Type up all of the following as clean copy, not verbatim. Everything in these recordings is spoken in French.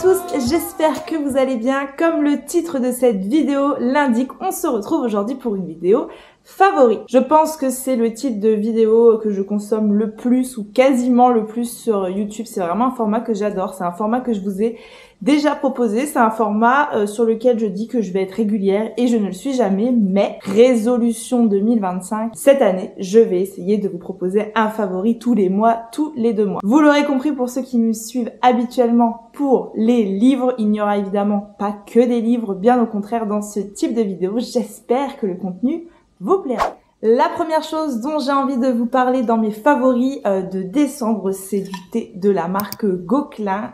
tous, j'espère que vous allez bien. Comme le titre de cette vidéo l'indique, on se retrouve aujourd'hui pour une vidéo favori. Je pense que c'est le type de vidéo que je consomme le plus ou quasiment le plus sur YouTube. C'est vraiment un format que j'adore, c'est un format que je vous ai déjà proposé, c'est un format sur lequel je dis que je vais être régulière et je ne le suis jamais, mais résolution 2025, cette année, je vais essayer de vous proposer un favori tous les mois, tous les 2 mois. Vous l'aurez compris pour ceux qui me suivent habituellement pour les livres, il n'y aura évidemment pas que des livres, bien au contraire dans ce type de vidéo. J'espère que le contenu vous plaira. La première chose dont j'ai envie de vous parler dans mes favoris de décembre, c'est du thé de la marque Gauquelin.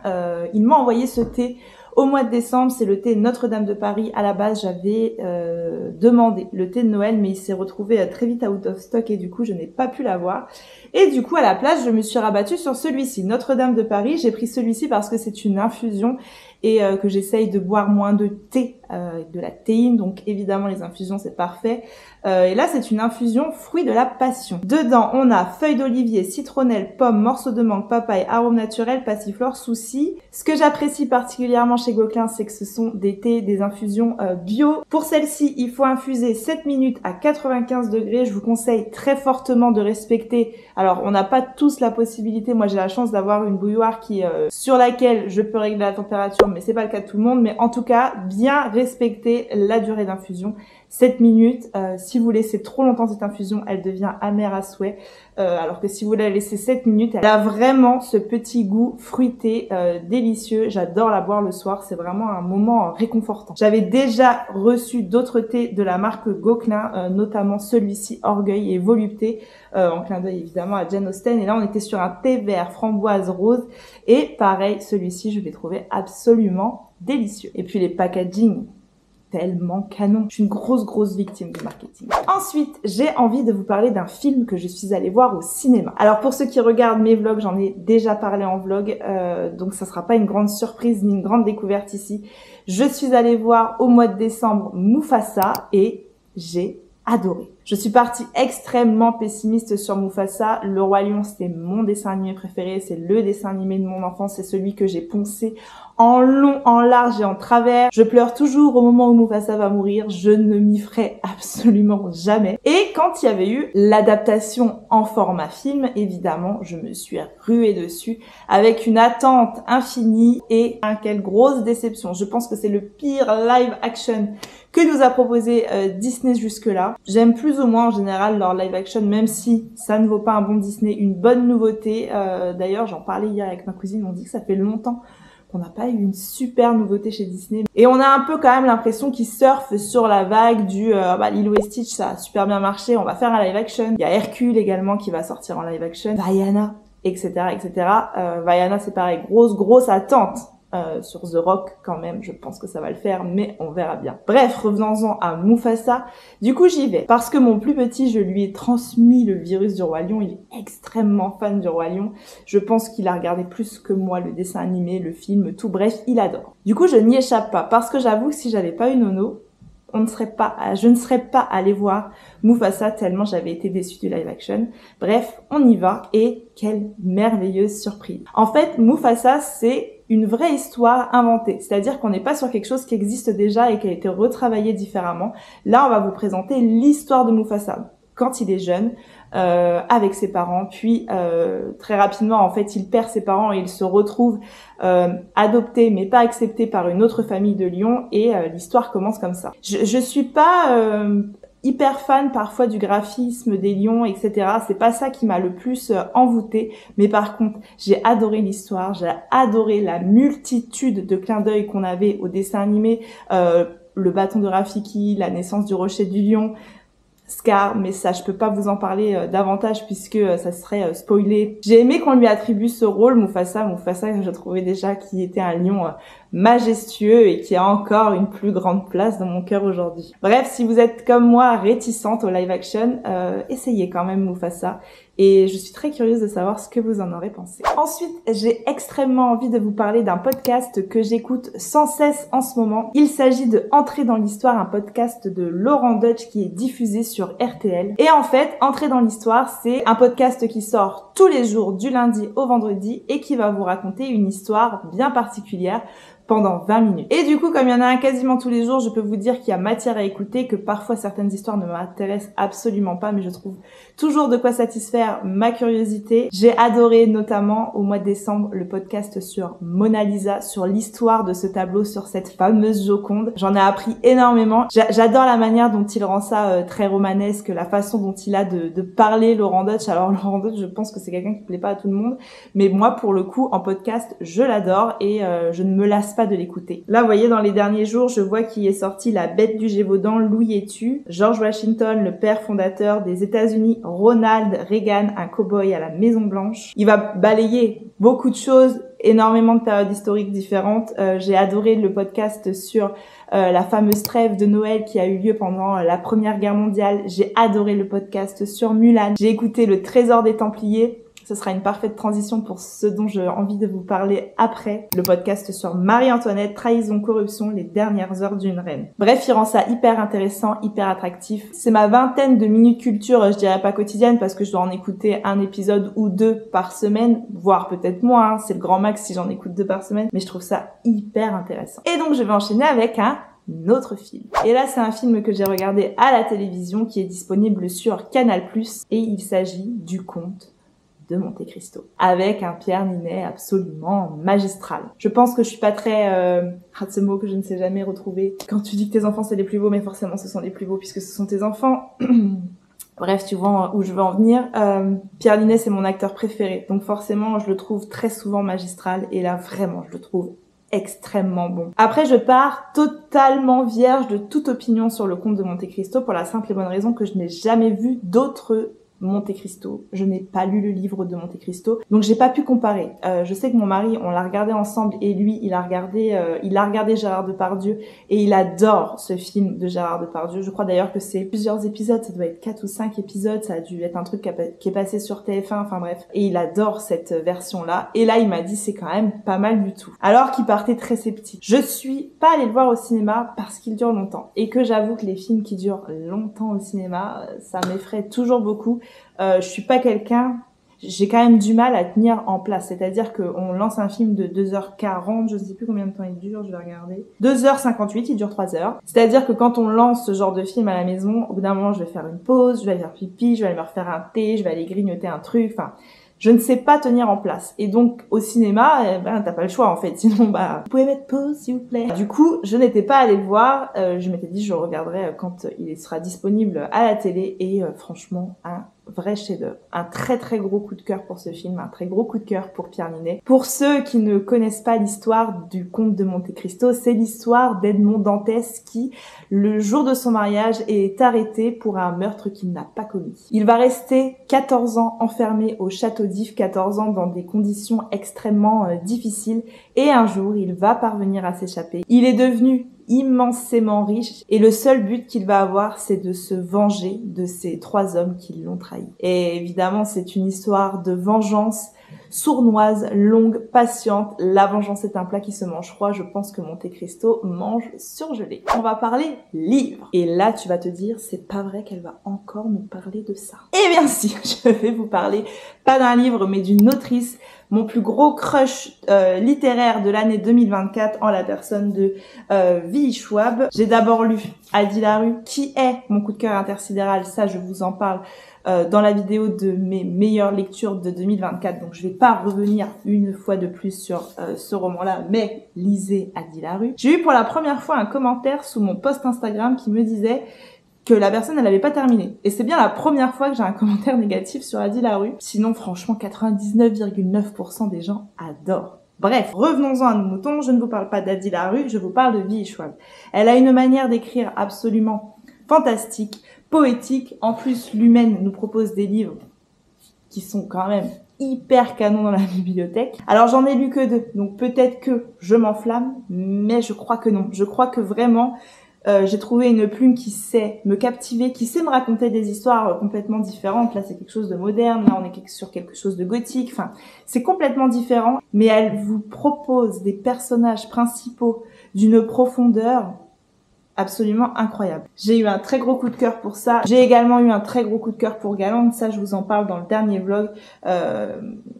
Il m'a envoyé ce thé au mois de décembre, c'est le thé Notre-Dame de Paris. À la base, j'avais demandé le thé de Noël, mais il s'est retrouvé très vite out of stock et du coup, je n'ai pas pu l'avoir. Et du coup, à la place, je me suis rabattue sur celui-ci, Notre-Dame de Paris. J'ai pris celui-ci parce que c'est une infusion et que j'essaye de boire moins de thé, de la théine, donc évidemment les infusions c'est parfait. Et là c'est une infusion fruit de la passion. Dedans on a feuilles d'olivier, citronnelle, pomme, morceaux de mangue, papaye, arôme naturel, passiflore, souci. Ce que j'apprécie particulièrement chez Gauquelin, c'est que ce sont des thés, des infusions bio. Pour celle-ci, il faut infuser 7 minutes à 95 degrés. Je vous conseille très fortement de respecter. Alors on n'a pas tous la possibilité, moi j'ai la chance d'avoir une bouilloire qui sur laquelle je peux régler la température, mais c'est pas le cas de tout le monde. Mais en tout cas, bien respecter la durée d'infusion. 7 minutes, si vous laissez trop longtemps cette infusion, elle devient amère à souhait. Alors que si vous la laissez 7 minutes, elle a vraiment ce petit goût fruité, délicieux. J'adore la boire le soir, c'est vraiment un moment réconfortant. J'avais déjà reçu d'autres thés de la marque Gauquelin, notamment celui-ci, Orgueil et Volupté, en clin d'œil évidemment à Jane Austen. Et là, on était sur un thé vert, framboise, rose. Et pareil, celui-ci, je l'ai trouvé absolument délicieux. Et puis les packaging, tellement canon. Je suis une grosse victime du marketing. Ensuite, j'ai envie de vous parler d'un film que je suis allée voir au cinéma. Alors pour ceux qui regardent mes vlogs, j'en ai déjà parlé en vlog, donc ça sera pas une grande surprise ni une grande découverte ici. Je suis allée voir au mois de décembre Mufasa et j'ai adoré. Je suis partie extrêmement pessimiste sur Mufasa. Le Roi Lion, c'était mon dessin animé préféré, c'est le dessin animé de mon enfance, c'est celui que j'ai poncé en long, en large et en travers. Je pleure toujours au moment où Mufasa va mourir, je ne m'y ferai absolument jamais. Et quand il y avait eu l'adaptation en format film, évidemment, je me suis ruée dessus avec une attente infinie et quelle grosse déception. Je pense que c'est le pire live action que nous a proposé Disney jusque-là. J'aime plus ou moins en général leur live action, même si ça ne vaut pas un bon Disney, une bonne nouveauté. D'ailleurs, j'en parlais hier avec ma cousine, on dit que ça fait longtemps qu'on n'a pas eu une super nouveauté chez Disney. Et on a un peu quand même l'impression qu'ils surfent sur la vague du Lilo et Stitch, ça a super bien marché, on va faire un live action. Il y a Hercule également qui va sortir en live action, Vaiana, etc. Vaiana c'est pareil, grosse attente. Sur The Rock quand même, je pense que ça va le faire, mais on verra bien. Bref, revenons-en à Mufasa. Du coup, j'y vais. Parce que mon plus petit, je lui ai transmis le virus du Roi Lion. Il est extrêmement fan du Roi Lion. Je pense qu'il a regardé plus que moi le dessin animé, le film, tout. Bref, il adore. Du coup, je n'y échappe pas. Parce que j'avoue que si j'avais pas eu Nono, je ne serais pas allée voir Mufasa tellement j'avais été déçue du live action. Bref, on y va et quelle merveilleuse surprise. En fait, Mufasa, c'est une vraie histoire inventée. C'est-à-dire qu'on n'est pas sur quelque chose qui existe déjà et qui a été retravaillé différemment. Là, on va vous présenter l'histoire de Mufasa quand il est jeune, avec ses parents, puis très rapidement en fait il perd ses parents et il se retrouve adopté mais pas accepté par une autre famille de lions et l'histoire commence comme ça. Je suis pas hyper fan parfois du graphisme des lions, etc. C'est pas ça qui m'a le plus envoûtée, mais par contre j'ai adoré l'histoire, j'ai adoré la multitude de clins d'œil qu'on avait au dessin animé, le bâton de Rafiki, la naissance du rocher du lion, Scar, mais ça je peux pas vous en parler davantage puisque ça serait spoilé. J'ai aimé qu'on lui attribue ce rôle, Mufasa, je trouvais déjà qu'il était un lion majestueux et qui a encore une plus grande place dans mon cœur aujourd'hui. Bref, si vous êtes comme moi réticente au live action, essayez quand même Mufasa et je suis très curieuse de savoir ce que vous en aurez pensé. Ensuite, j'ai extrêmement envie de vous parler d'un podcast que j'écoute sans cesse en ce moment. Il s'agit de Entrer dans l'histoire, un podcast de Laurent Deutsch qui est diffusé sur RTL. Et en fait, Entrer dans l'histoire, c'est un podcast qui sort tous les jours du lundi au vendredi et qui va vous raconter une histoire bien particulière. pendant 20 minutes. Et du coup, comme il y en a un quasiment tous les jours, je peux vous dire qu'il y a matière à écouter, que parfois certaines histoires ne m'intéressent absolument pas, mais je trouve toujours de quoi satisfaire ma curiosité. J'ai adoré notamment au mois de décembre le podcast sur Mona Lisa, sur l'histoire de ce tableau, sur cette fameuse Joconde. J'en ai appris énormément. J'adore la manière dont il rend ça très romanesque, la façon dont il a de parler Laurent Deutsch. Alors Laurent Deutsch, je pense que c'est quelqu'un qui plaît pas à tout le monde, mais moi pour le coup en podcast je l'adore et je ne me lasse pas de l'écouter. Là vous voyez, dans les derniers jours je vois qu'il est sorti La Bête du Gévaudan, Louis et tu, George Washington, le père fondateur des États-Unis, Ronald Reagan, un cow-boy à la Maison Blanche. Il va balayer beaucoup de choses, énormément de périodes historiques différentes. J'ai adoré le podcast sur la fameuse trêve de Noël qui a eu lieu pendant la Première Guerre mondiale. J'ai adoré le podcast sur Mulan. J'ai écouté Le Trésor des Templiers. Ce sera une parfaite transition pour ce dont j'ai envie de vous parler après. Le podcast sur Marie-Antoinette, trahison, corruption, les dernières heures d'une reine. Bref, il rend ça hyper intéressant, hyper attractif. C'est ma vingtaine de minutes culture, je dirais pas quotidienne parce que je dois en écouter un épisode ou 2 par semaine, voire peut-être moins, hein. C'est le grand max si j'en écoute 2 par semaine, mais je trouve ça hyper intéressant. Et donc je vais enchaîner avec un autre film. Et là, c'est un film que j'ai regardé à la télévision qui est disponible sur Canal+, et il s'agit du Comte de Monte Cristo, avec un Pierre Niney absolument magistral. Je pense que je suis pas très... ce mot que je ne sais jamais retrouver. Quand tu dis que tes enfants c'est les plus beaux, mais forcément ce sont les plus beaux puisque ce sont tes enfants. Bref, tu vois où je veux en venir. Pierre Niney, c'est mon acteur préféré, donc forcément je le trouve très souvent magistral, et là vraiment je le trouve extrêmement bon. Après, je pars totalement vierge de toute opinion sur le Comte de Monte Cristo pour la simple et bonne raison que je n'ai jamais vu d'autres Monte Cristo. Je n'ai pas lu le livre de Monte Cristo, donc j'ai pas pu comparer. Je sais que mon mari, on l'a regardé ensemble, et lui, il a regardé Gérard Depardieu, et il adore ce film de Gérard Depardieu. Je crois d'ailleurs que c'est plusieurs épisodes, ça doit être 4 ou 5 épisodes, ça a dû être un truc qui est passé sur TF1, enfin bref. Et il adore cette version-là, et là, il m'a dit c'est quand même pas mal du tout. Alors qu'il partait très sceptique. Je suis pas allée le voir au cinéma parce qu'il dure longtemps, et que j'avoue que les films qui durent longtemps au cinéma, ça m'effraie toujours beaucoup. Je suis pas quelqu'un, j'ai quand même du mal à tenir en place, c'est-à-dire qu'on lance un film de 2h40, je sais plus combien de temps il dure, je vais regarder. 2h58, il dure 3 heures. C'est-à-dire que quand on lance ce genre de film à la maison, au bout d'un moment, je vais faire une pause, je vais aller faire pipi, je vais aller me refaire un thé, je vais aller grignoter un truc, enfin... Je ne sais pas tenir en place. Et donc, au cinéma, t'as pas le choix, en fait. Sinon, vous pouvez mettre pause, s'il vous plaît. Du coup, je n'étais pas allée le voir. Je m'étais dit, je le regarderai quand il sera disponible à la télé. Et franchement, un vrai chef-d'œuvre. Un très très gros coup de cœur pour ce film, un très gros coup de cœur pour Pierre Niney. Pour ceux qui ne connaissent pas l'histoire du Comte de Monte Cristo, c'est l'histoire d'Edmond Dantès qui, le jour de son mariage, est arrêté pour un meurtre qu'il n'a pas commis. Il va rester 14 ans enfermé au château d'If, 14 ans dans des conditions extrêmement difficiles, et un jour, il va parvenir à s'échapper. Il est devenu immensément riche, et le seul but qu'il va avoir, c'est de se venger de ces 3 hommes qui l'ont trahi. Et évidemment, c'est une histoire de vengeance sournoise, longue, patiente. La vengeance est un plat qui se mange froid. Je pense que Monte Cristo mange surgelé. On va parler livre. Et là, tu vas te dire, c'est pas vrai qu'elle va encore nous parler de ça. Eh bien si, je vais vous parler, pas d'un livre, mais d'une autrice, mon plus gros crush littéraire de l'année 2024 en la personne de Vi Schwab. J'ai d'abord lu Addie Larue, qui est mon coup de cœur intersidéral. Ça, je vous en parle dans la vidéo de mes meilleures lectures de 2024, donc je vais pas revenir une fois de plus sur ce roman-là, mais lisez Addie Larue. J'ai eu pour la première fois un commentaire sous mon post Instagram qui me disait que la personne, elle avait pas terminé. Et c'est bien la première fois que j'ai un commentaire négatif sur Addie Larue. Sinon, franchement, 99,9% des gens adorent. Bref, revenons-en à nos moutons. Je ne vous parle pas d'Addie Larue, je vous parle de Vi Schwab. Elle a une manière d'écrire absolument fantastique, poétique. En plus, l'Humaine nous propose des livres qui sont quand même hyper canons dans la bibliothèque. Alors j'en ai lu que 2, donc peut-être que je m'enflamme, mais je crois que non. Je crois que vraiment, j'ai trouvé une plume qui sait me captiver, qui sait me raconter des histoires complètement différentes. Là, c'est quelque chose de moderne, là, on est sur quelque chose de gothique. Enfin, c'est complètement différent, mais elle vous propose des personnages principaux d'une profondeur absolument incroyable. J'ai eu un très gros coup de cœur pour ça. J'ai également eu un très gros coup de cœur pour Galante. Ça, je vous en parle dans le dernier vlog,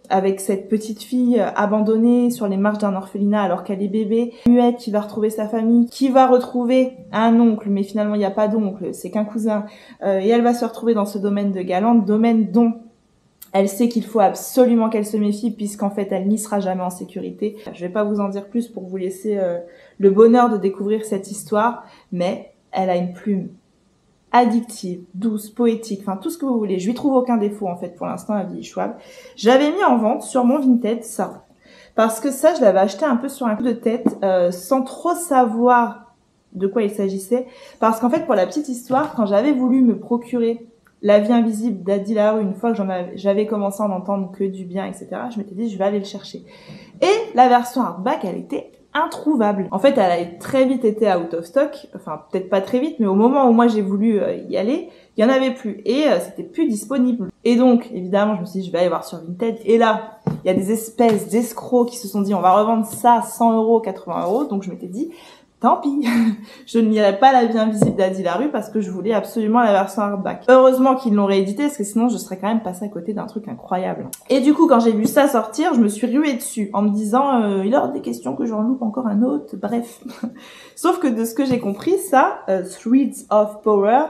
avec cette petite fille abandonnée sur les marches d'un orphelinat alors qu'elle est bébé, muette, qui va retrouver sa famille, qui va retrouver un oncle, mais finalement il n'y a pas d'oncle, c'est qu'un cousin, et elle va se retrouver dans ce domaine de Galante, domaine dont elle sait qu'il faut absolument qu'elle se méfie puisqu'en fait elle n'y sera jamais en sécurité. Je vais pas vous en dire plus pour vous laisser le bonheur de découvrir cette histoire, mais elle a une plume addictive, douce, poétique, enfin tout ce que vous voulez. Je lui trouve aucun défaut en fait pour l'instant à Willy Schwab. J'avais mis en vente sur mon Vinted ça, parce que ça je l'avais acheté un peu sur un coup de tête sans trop savoir de quoi il s'agissait, parce qu'en fait pour la petite histoire, quand j'avais voulu me procurer La vie invisible d'Adi Larue, une fois que j'avais commencé à en entendre que du bien, etc., je m'étais dit je vais aller le chercher. Et la version hardback, elle était introuvable. En fait, elle a très vite été out of stock, enfin peut-être pas très vite, mais au moment où moi j'ai voulu y aller, il y en avait plus et c'était plus disponible. Et donc, évidemment, je me suis dit je vais aller voir sur Vinted. Et là, il y a des espèces d'escrocs qui se sont dit on va revendre ça 100 €, 80 €. Donc je m'étais dit tant pis, je n'irai pas La vie invisible d'Adi Larue parce que je voulais absolument la version hardback. Heureusement qu'ils l'ont réédité parce que sinon je serais quand même passée à côté d'un truc incroyable. Et du coup, quand j'ai vu ça sortir, je me suis ruée dessus en me disant il y aura des questions que j'en loupe encore un autre, bref. Sauf que de ce que j'ai compris, ça, Threads of Power,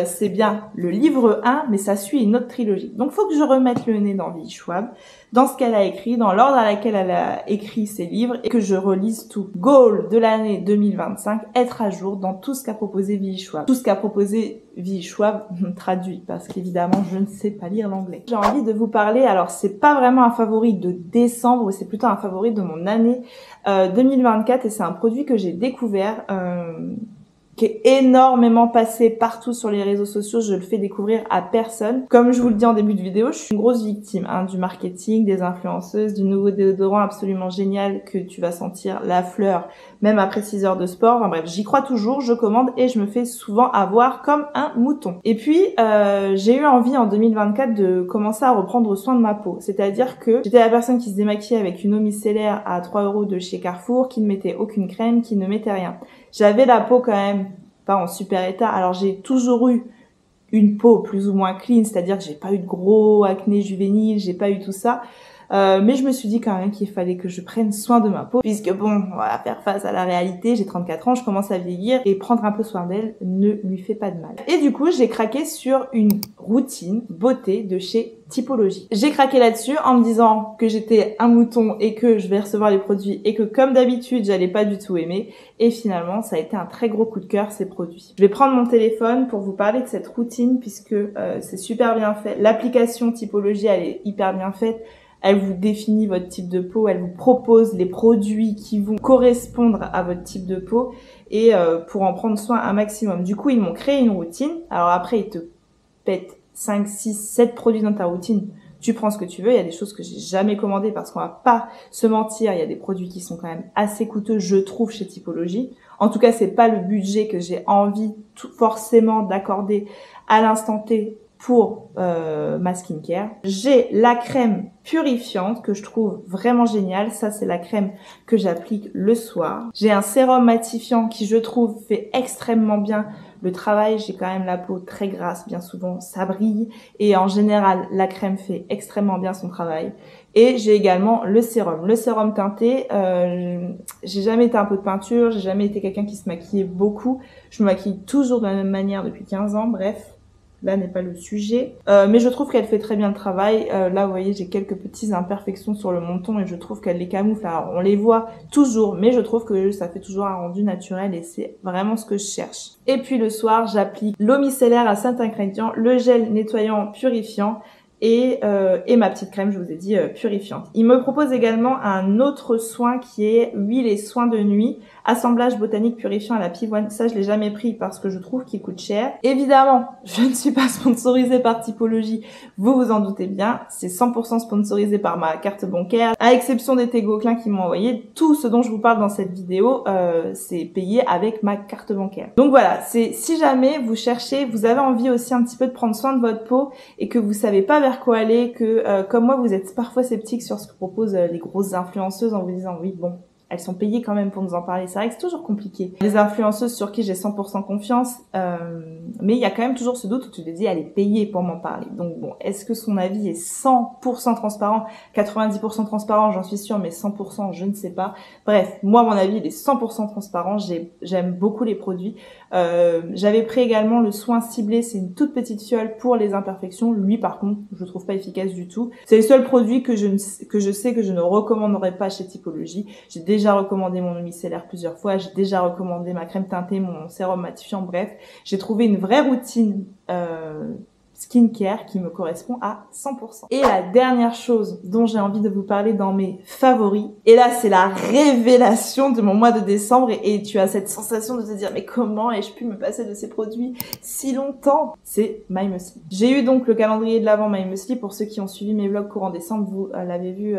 c'est bien le livre 1, mais ça suit une autre trilogie. Donc faut que je remette le nez dans Willy Schwab, dans ce qu'elle a écrit, dans l'ordre à laquelle elle a écrit ses livres, et que je relise tout. Goal de l'année 2025, être à jour dans tout ce qu'a proposé Willy Schwab. Tout ce qu'a proposé Willy Schwab, traduit, parce qu'évidemment je ne sais pas lire l'anglais. J'ai envie de vous parler, alors c'est pas vraiment un favori de décembre, c'est plutôt un favori de mon année 2024, et c'est un produit que j'ai découvert, qui est énormément passé partout sur les réseaux sociaux, je le fais découvrir à personne. Comme je vous le dis en début de vidéo, je suis une grosse victime du marketing, des influenceuses, du nouveau déodorant absolument génial que tu vas sentir la fleur, même après 6 heures de sport. Enfin bref, j'y crois toujours, je commande et je me fais souvent avoir comme un mouton. Et puis, j'ai eu envie en 2024 de commencer à reprendre soin de ma peau. C'est-à-dire que j'étais la personne qui se démaquillait avec une eau micellaire à 3 € de chez Carrefour, qui ne mettait aucune crème, qui ne mettait rien. J'avais la peau quand même pas en super état. Alors j'ai toujours eu une peau plus ou moins clean, c'est-à-dire que j'ai pas eu de gros acné juvénile, j'ai pas eu tout ça. Mais je me suis dit quand même qu'il fallait que je prenne soin de ma peau, puisque bon, on va faire face à la réalité, j'ai 34 ans, je commence à vieillir et prendre un peu soin d'elle ne lui fait pas de mal. Et du coup, j'ai craqué sur une routine beauté de chez Typologie. J'ai craqué là-dessus en me disant que j'étais un mouton et que je vais recevoir les produits et que comme d'habitude, j'allais pas du tout aimer. Et finalement, ça a été un très gros coup de cœur, ces produits. Je vais prendre mon téléphone pour vous parler de cette routine puisque c'est super bien fait. L'application Typologie, elle est hyper bien faite. Elle vous définit votre type de peau, elle vous propose les produits qui vont correspondre à votre type de peau et pour en prendre soin un maximum. Du coup, ils m'ont créé une routine. Alors après, ils te pètent 5, 6, 7 produits dans ta routine. Tu prends ce que tu veux. Il y a des choses que j'ai jamais commandées parce qu'on va pas se mentir. Il y a des produits qui sont quand même assez coûteux, je trouve, chez Typologie. En tout cas, c'est pas le budget que j'ai envie forcément d'accorder à l'instant T pour ma skincare. J'ai la crème purifiante que je trouve vraiment géniale. Ça, c'est la crème que j'applique le soir. J'ai un sérum matifiant qui, je trouve, fait extrêmement bien le travail. J'ai quand même la peau très grasse, bien souvent ça brille et en général la crème fait extrêmement bien son travail. Et j'ai également le sérum teinté. J'ai jamais été un peu de peinture, j'ai jamais été quelqu'un qui se maquillait beaucoup. Je me maquille toujours de la même manière depuis 15 ans, bref. Là n'est pas le sujet, mais je trouve qu'elle fait très bien le travail. Là, vous voyez, j'ai quelques petites imperfections sur le menton et je trouve qu'elle les camoufle. Alors, on les voit toujours, mais je trouve que ça fait toujours un rendu naturel et c'est vraiment ce que je cherche. Et puis le soir, j'applique l'eau micellaire à 7 ingrédients, le gel nettoyant purifiant et ma petite crème, je vous ai dit, purifiante. Il me propose également un autre soin qui est huile et soin de nuit, assemblage botanique purifiant à la pivoine. Ça, je l'ai jamais pris parce que je trouve qu'il coûte cher. Évidemment, je ne suis pas sponsorisée par Typologie, vous vous en doutez bien. C'est 100% sponsorisé par ma carte bancaire, à exception des Tegoclin qui m'ont envoyé. Tout ce dont je vous parle dans cette vidéo, c'est payé avec ma carte bancaire. Donc voilà, c'est si jamais vous cherchez, vous avez envie aussi un petit peu de prendre soin de votre peau et que vous savez pas vers quoi aller, que comme moi vous êtes parfois sceptique sur ce que proposent les grosses influenceuses en vous disant oui bon, elles sont payées quand même pour nous en parler. C'est vrai que c'est toujours compliqué. Les influenceuses sur qui j'ai 100% confiance, mais il y a quand même toujours ce doute où tu te dis elle est payée pour m'en parler. Donc bon, est-ce que son avis est 100% transparent, 90% transparent, j'en suis sûre, mais 100% je ne sais pas. Bref, moi mon avis il est 100% transparent. J'aime beaucoup les produits. J'avais pris également le soin ciblé, c'est une toute petite fiole pour les imperfections. Lui par contre, je le trouve pas efficace du tout. C'est le seul produit que je sais que je ne recommanderais pas chez Typologie. J'ai déjà recommandé mon eau micellaire plusieurs fois, j'ai déjà recommandé ma crème teintée, mon sérum matifiant, bref. J'ai trouvé une vraie routine skincare qui me correspond à 100%. Et la dernière chose dont j'ai envie de vous parler dans mes favoris, et là c'est la révélation de mon mois de décembre, et tu as cette sensation de te dire mais comment ai-je pu me passer de ces produits si longtemps, c'est My Muesli. J'ai eu donc le calendrier de l'Avent My Muesli. Pour ceux qui ont suivi mes vlogs courant décembre, vous l'avez vu,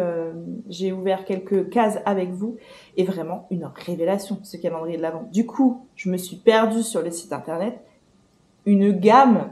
j'ai ouvert quelques cases avec vous, et vraiment une révélation ce calendrier de l'Avent. Du coup, je me suis perdue sur le site internet, une gamme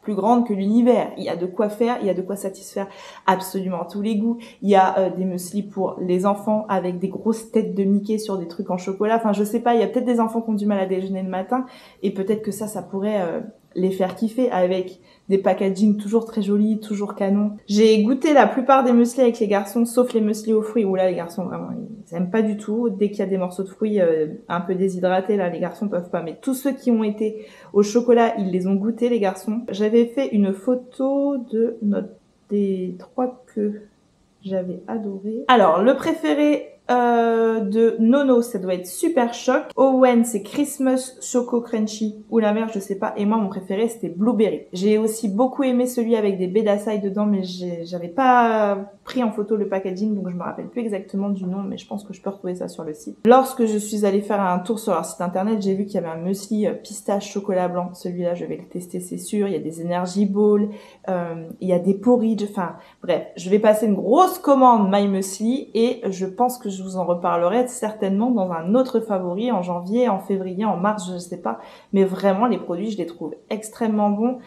plus grande que l'univers. Il y a de quoi faire, il y a de quoi satisfaire absolument tous les goûts. Il y a des mueslis pour les enfants avec des grosses têtes de Mickey sur des trucs en chocolat. Enfin, je sais pas, il y a peut-être des enfants qui ont du mal à déjeuner le matin et peut-être que ça pourrait les faire kiffer avec des packaging toujours très jolis, toujours canon. J'ai goûté la plupart des mueslis avec les garçons, sauf les mueslis aux fruits où là les garçons vraiment ils aiment pas du tout. Dès qu'il y a des morceaux de fruits un peu déshydratés, là les garçons peuvent pas. Mais tous ceux qui ont été au chocolat, ils les ont goûtés les garçons. J'avais fait une photo de des 3 que j'avais adoré. Alors le préféré de Nono, ça doit être Super Choc. Owen, c'est Christmas Choco Crunchy ou la mer, je sais pas. Et moi, mon préféré, c'était Blueberry. J'ai aussi beaucoup aimé celui avec des baies d'açaï dedans, mais j'avais pas pris en photo le packaging, donc je me rappelle plus exactement du nom, mais je pense que je peux retrouver ça sur le site. Lorsque je suis allée faire un tour sur leur site internet, j'ai vu qu'il y avait un muesli pistache chocolat blanc. Celui-là, je vais le tester, c'est sûr. Il y a des energy balls, il y a des porridge, enfin bref. Je vais passer une grosse commande My Muesli et je pense que je vous en reparlerai certainement dans un autre favori en janvier, en février, en mars, je sais pas. Mais vraiment, les produits, je les trouve extrêmement bons.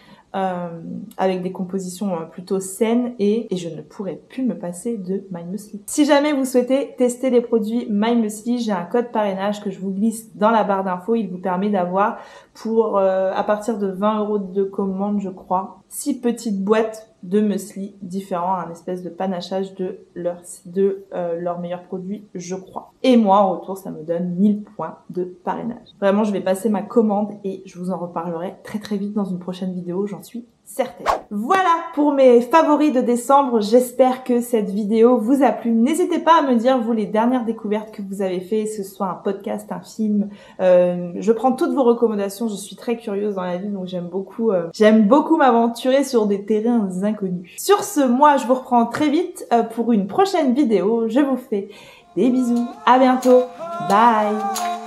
Avec des compositions plutôt saines et je ne pourrais plus me passer de My Muesli. Si jamais vous souhaitez tester les produits My Muesli, j'ai un code parrainage que je vous glisse dans la barre d'infos. Il vous permet d'avoir pour à partir de 20 € de commande, je crois, 6 petites boîtes de muesli différents, un espèce de panachage de leurs meilleurs produits, je crois. Et moi, en retour, ça me donne 1000 points de parrainage. Vraiment, je vais passer ma commande et je vous en reparlerai très très vite dans une prochaine vidéo, j'en suis certaine. Voilà pour mes favoris de décembre. J'espère que cette vidéo vous a plu. N'hésitez pas à me dire, vous, les dernières découvertes que vous avez fait, que ce soit un podcast, un film. Je prends toutes vos recommandations. Je suis très curieuse dans la vie, donc j'aime beaucoup m'aventurer sur des terrains inconnus. Sur ce, moi, je vous reprends très vite pour une prochaine vidéo. Je vous fais des bisous. À bientôt. Bye.